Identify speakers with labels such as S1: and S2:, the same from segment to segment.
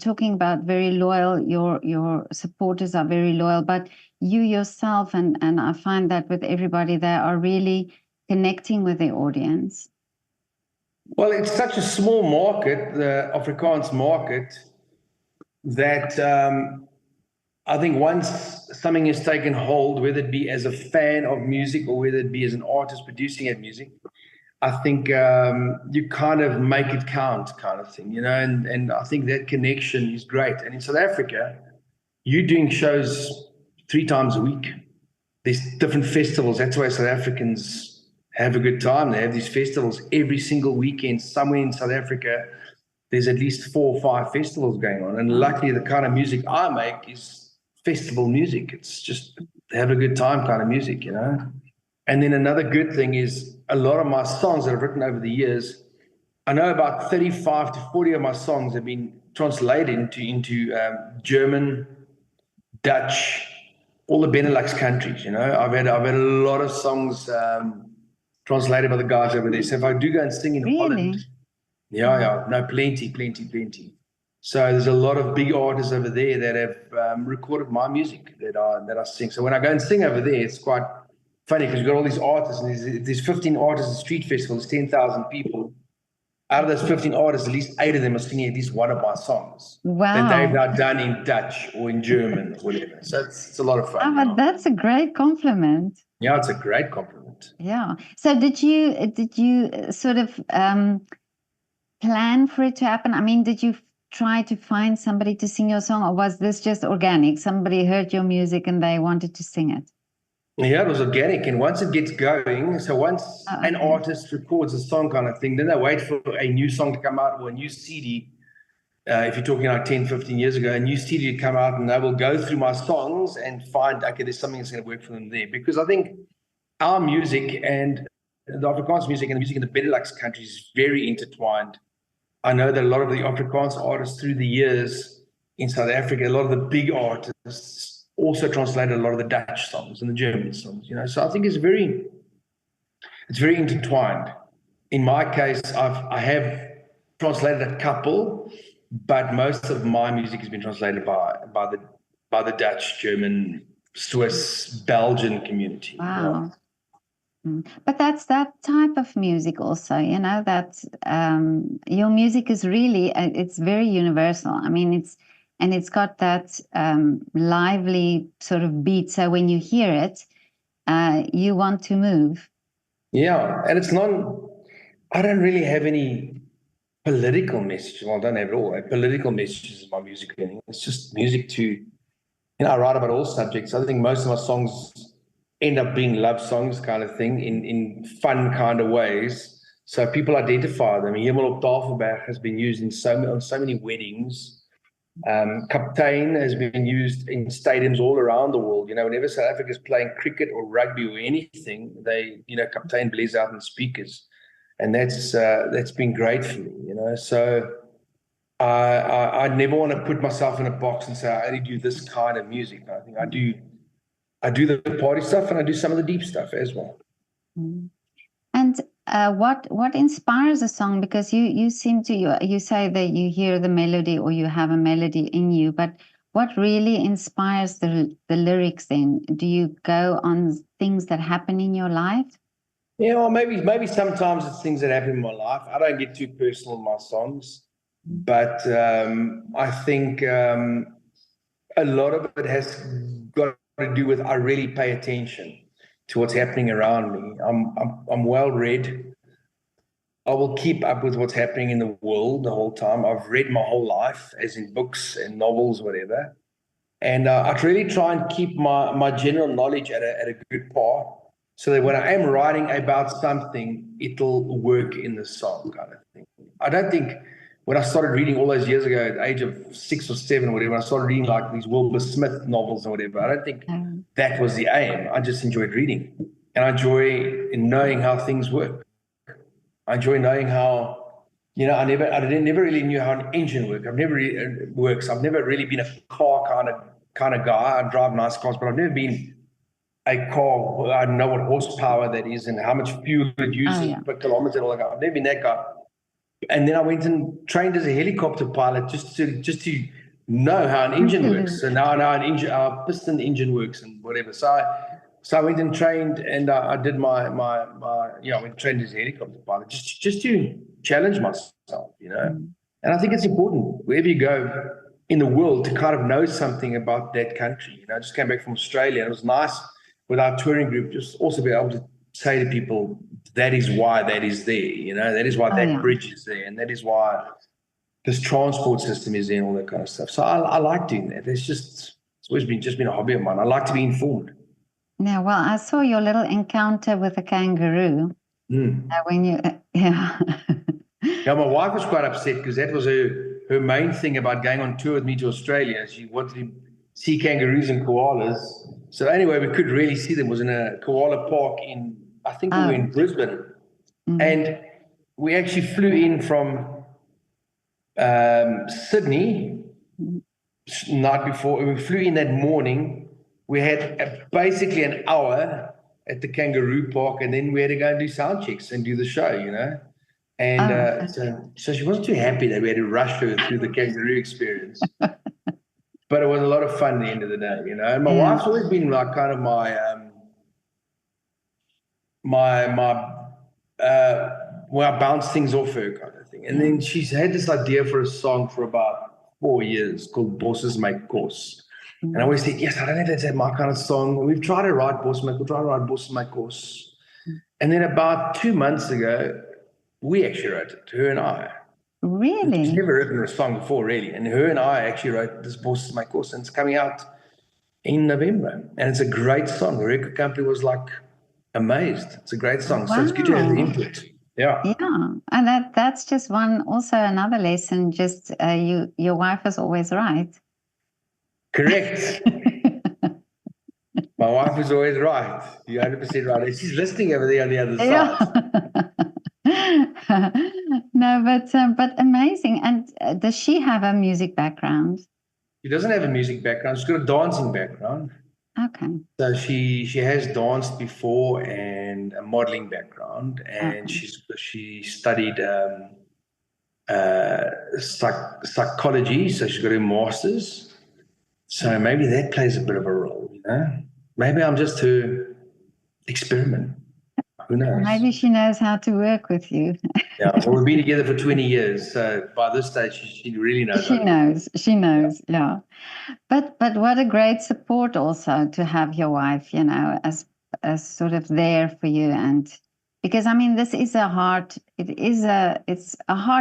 S1: talking about very loyal, your supporters are very loyal, but you yourself, and I find that with everybody, they are really connecting with their audience.
S2: Well, it's such a small market, the Afrikaans market, that I think once something is taken hold, whether it be as a fan of music or whether it be as an artist producing that music, I think you kind of make it count, kind of thing, and I think that connection is great. And in South Africa, you're doing shows 3 times a week. There's different festivals. That's why South Africans have a good time. They have these festivals every single weekend. Somewhere in South Africa, there's at least 4 or 5 festivals going on. And luckily, the kind of music I make is festival music. It's just have a good time kind of music, And then another good thing is a lot of my songs that I've written over the years, I know about 35 to 40 of my songs have been translated into German, Dutch, all the Benelux countries. I've had a lot of songs translated by the guys over there. So if I do go and sing in Holland, no, plenty. So there's a lot of big artists over there that have recorded my music that I sing. So when I go and sing over there, it's quite funny because you've got all these artists, and there's 15 artists at street festivals, 10,000 people. Out of those 15 artists, at least 8 of them are singing at least one of my songs.
S1: Wow.
S2: That they've now done in Dutch or in German or whatever. So it's a lot of fun.
S1: But that's a great compliment.
S2: Yeah, it's a great compliment.
S1: Yeah. So did you sort of plan for it to happen? I mean, did you try to find somebody to sing your song, or was this just organic? Somebody heard your music and they wanted to sing it?
S2: Yeah, it was organic. And once it gets going, so once an artist records a song kind of thing, then they wait for a new song to come out or a new CD. If you're talking like 10, 15 years ago, a new CD to come out, and they will go through my songs and find, okay, there's something that's going to work for them there. Because I think our music and the Afrikaans music and the music in the Benelux countries is very intertwined. I know that a lot of the Afrikaans artists through the years in South Africa, a lot of the big artists also translated a lot of the Dutch songs and the German songs, So I think it's very intertwined. In my case, I have translated a couple, but most of my music has been translated by the Dutch, German, Swiss, Belgian community.
S1: Wow. But that's that type of music also, that your music is really, it's very universal. I mean, it's got that lively sort of beat. So when you hear it, you want to move.
S2: Yeah, and I don't really have any political message. Well, I don't have at all. Political messages in my music. It's just music to, I write about all subjects. I think most of my songs end up being love songs kind of thing in fun kind of ways. So people identify them. Hemel op Tafelberg has been used on so many weddings. Kaptein has been used in stadiums all around the world. Whenever South Africa is playing cricket or rugby or anything, Kaptein blares out in speakers, and that's been great for me. So I never want to put myself in a box and say I only do this kind of music. I think I do the party stuff and I do some of the deep stuff as well.
S1: And what inspires a song? Because you seem to you say that you hear the melody or you have a melody in you, but what really inspires the lyrics then? Do you go on things that happen in your life?
S2: Yeah, well, maybe sometimes it's things that happen in my life. I don't get too personal in my songs, but I think a lot of it has got to do with I really pay attention to what's happening around me. I'm well read. I will keep up with what's happening in the world the whole time. I've read my whole life, as in books and novels, whatever. And I really try and keep my general knowledge at a good par, so that when I am writing about something, it'll work in the song kind of thing. I don't think when I started reading all those years ago at the age of 6 or 7 or whatever, I started reading like these Wilbur Smith novels or whatever. I don't think that was the aim. I just enjoyed reading. And I enjoy knowing how things work. I enjoy knowing how, I never really knew how an engine works. I've never really been a car kind of guy. I drive nice cars, but I've never been a car. I don't know what horsepower that is and how much fuel it uses per kilometer and all that. I've never been that guy. And then I went and trained as a helicopter pilot just to know how an engine works. So now our piston engine works and whatever. So I went and trained, and I did my I went and trained as a helicopter pilot just to challenge myself, And I think it's important wherever you go in the world to kind of know something about that country. I just came back from Australia, and it was nice with our touring group just also be able to say to people, that is why that is there, that is why that bridge is there, and that is why this transport system is there, and all that kind of stuff. So I like doing that. It's always been a hobby of mine. I like to be informed.
S1: Yeah, well, I saw your little encounter with a kangaroo when you,
S2: Yeah, my wife was quite upset because that was her main thing about going on tour with me to Australia. She wanted to see kangaroos and koalas. So anyway, we could really see them. It was in a koala park I think we were in Brisbane. And we actually flew in from Sydney night before. We flew in that morning. We had basically an hour at the kangaroo park, and then we had to go and do sound checks and do the show, And so she wasn't too happy that we had to rush her through the kangaroo experience. But it was a lot of fun at the end of the day, And my wife's always been like kind of where I bounce things off her kind of thing. And then she's had this idea for a song for about 4 years called Bosses Make Course. And I always think, yes, I don't know if that's my kind of song. We've tried to write Bosses Make Course. And then about 2 months ago, we actually wrote it, her and I.
S1: Really?
S2: She's never written a song before, really. And her and I actually wrote this Bosses Make Course, and it's coming out in November. And it's a great song. The record company was like amazed. It's a great song.
S1: Wow.
S2: So it's good to have the input. Yeah.
S1: Yeah. And that's just another lesson, just your wife is always right.
S2: Correct. My wife is always right. You're 100% right. And she's listening over there on the other side.
S1: No, but amazing. And does she have a music background?
S2: She doesn't have a music background. She's got a dancing background.
S1: Okay.
S2: So she has danced before, and a modeling background, and she studied psychology. So she's got her master's. So maybe that plays a bit of a role, Maybe I'm just her experiment. Who knows?
S1: Maybe she knows how to work with you.
S2: Yeah, well, we've been together for 20 years. So by this stage, she really knows.
S1: She knows, yeah. But what a great support also to have your wife, as sort of there for you. And because, I mean, it's a hard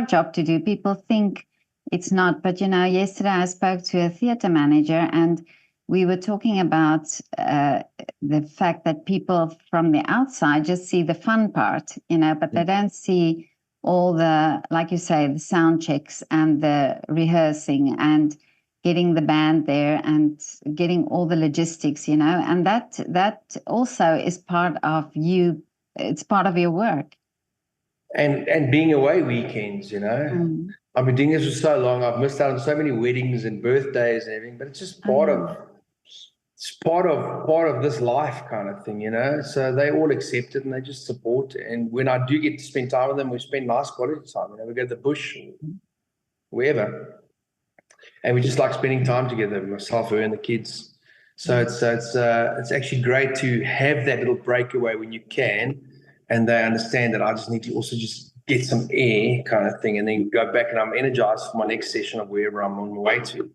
S1: job to do. People think it's not. But, yesterday I spoke to a theater manager, and we were talking about the fact that people from the outside just see the fun part, but they don't see all the, like you say, the sound checks and the rehearsing and getting the band there and getting all the logistics, and that also is part of you. It's part of your work.
S2: And being away weekends, I've been doing this for so long. I've missed out on so many weddings and birthdays and everything, but it's just part of this life kind of thing, So they all accept it and they just support. And when I do get to spend time with them, we spend nice quality time. We go to the bush, wherever, and we just like spending time together, myself, her, and the kids. So it's actually great to have that little breakaway when you can, and they understand that I just need to also just get some air kind of thing, and then go back and I'm energized for my next session of wherever I'm on my way to.